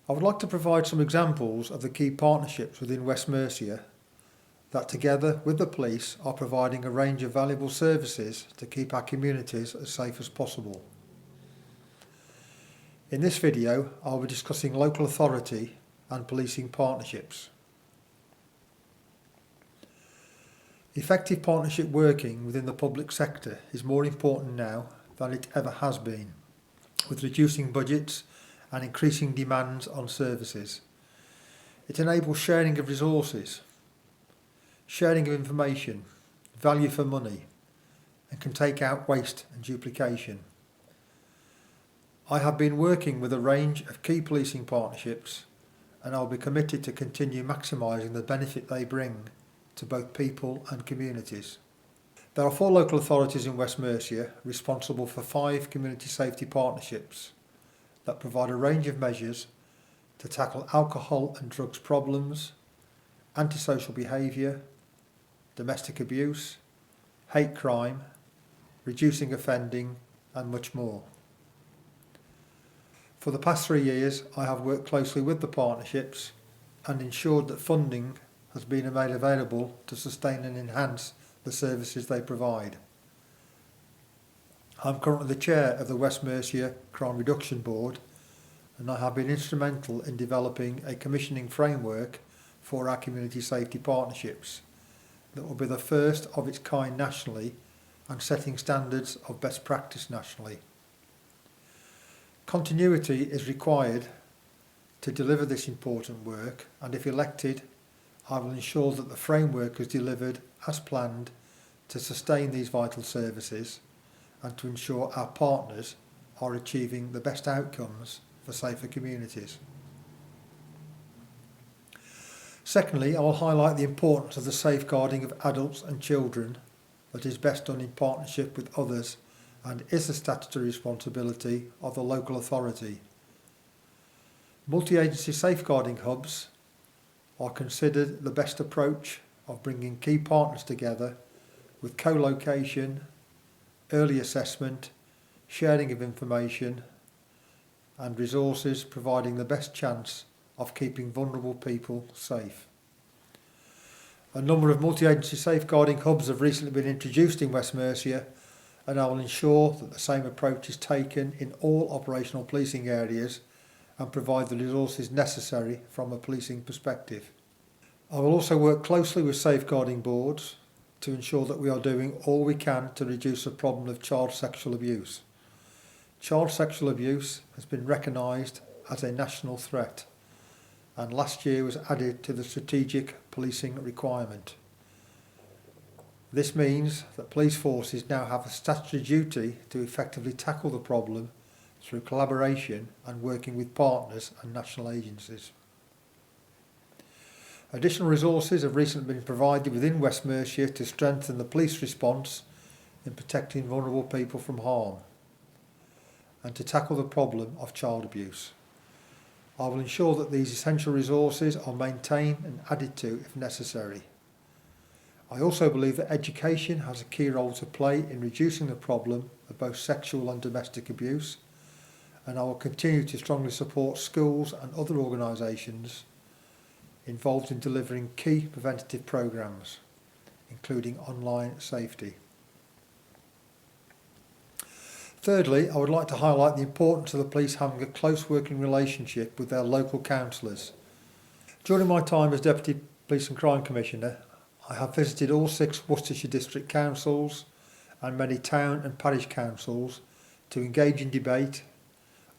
I would like to provide some examples of the key partnerships within West Mercia that together with the police are providing a range of valuable services to keep our communities as safe as possible. In this video, I'll be discussing local authority and policing partnerships. Effective partnership working within the public sector is more important now than it ever has been, with reducing budgets and increasing demands on services. It enables sharing of resources, sharing of information, value for money, and can take out waste and duplication. I have been working with a range of key policing partnerships, and I'll be committed to continue maximising the benefit they bring to both people and communities. There are 4 local authorities in West Mercia responsible for 5 community safety partnerships that provide a range of measures to tackle alcohol and drugs problems, antisocial behaviour, domestic abuse, hate crime, reducing offending, and much more. For the past 3 years, I have worked closely with the partnerships and ensured that funding has been made available to sustain and enhance the services they provide. I'm currently the chair of the West Mercia Crime Reduction Board, and I have been instrumental in developing a commissioning framework for our community safety partnerships that will be the first of its kind nationally and setting standards of best practice nationally. Continuity is required to deliver this important work, and if elected, I will ensure that the framework is delivered as planned to sustain these vital services and to ensure our partners are achieving the best outcomes for safer communities. Secondly, I will highlight the importance of the safeguarding of adults and children that is best done in partnership with others and is the statutory responsibility of the local authority. Multi-agency safeguarding hubs are considered the best approach of bringing key partners together with co-location, early assessment, sharing of information and resources, providing the best chance of keeping vulnerable people safe. A number of multi-agency safeguarding hubs have recently been introduced in West Mercia, and I will ensure that the same approach is taken in all operational policing areas and provide the resources necessary from a policing perspective. I will also work closely with safeguarding boards to ensure that we are doing all we can to reduce the problem of child sexual abuse. Child sexual abuse has been recognised as a national threat and last year was added to the strategic policing requirement. This means that police forces now have a statutory duty to effectively tackle the problem through collaboration and working with partners and national agencies. Additional resources have recently been provided within West Mercia to strengthen the police response in protecting vulnerable people from harm and to tackle the problem of child abuse. I will ensure that these essential resources are maintained and added to if necessary. I also believe that education has a key role to play in reducing the problem of both sexual and domestic abuse, and I will continue to strongly support schools and other organisations involved in delivering key preventative programmes, including online safety. Thirdly, I would like to highlight the importance of the police having a close working relationship with their local councillors. During my time as Deputy Police and Crime Commissioner, I have visited all 6 Worcestershire District Councils and many town and parish councils to engage in debate,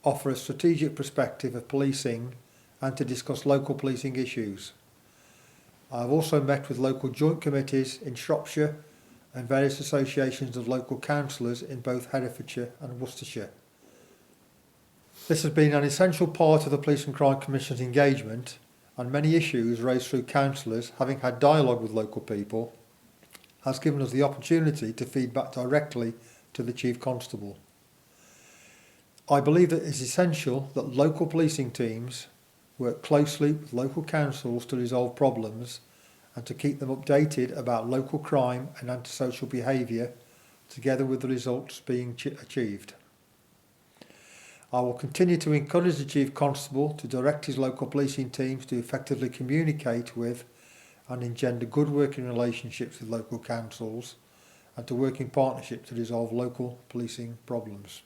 offer a strategic perspective of policing and to discuss local policing issues. I have also met with local joint committees in Shropshire and various associations of local councillors in both Herefordshire and Worcestershire. This has been an essential part of the Police and Crime Commission's engagement, and many issues raised through councillors having had dialogue with local people has given us the opportunity to feed back directly to the Chief Constable. I believe that it is essential that local policing teams work closely with local councils to resolve problems and to keep them updated about local crime and antisocial behaviour, together with the results being achieved. I will continue to encourage the Chief Constable to direct his local policing teams to effectively communicate with and engender good working relationships with local councils and to work in partnership to resolve local policing problems.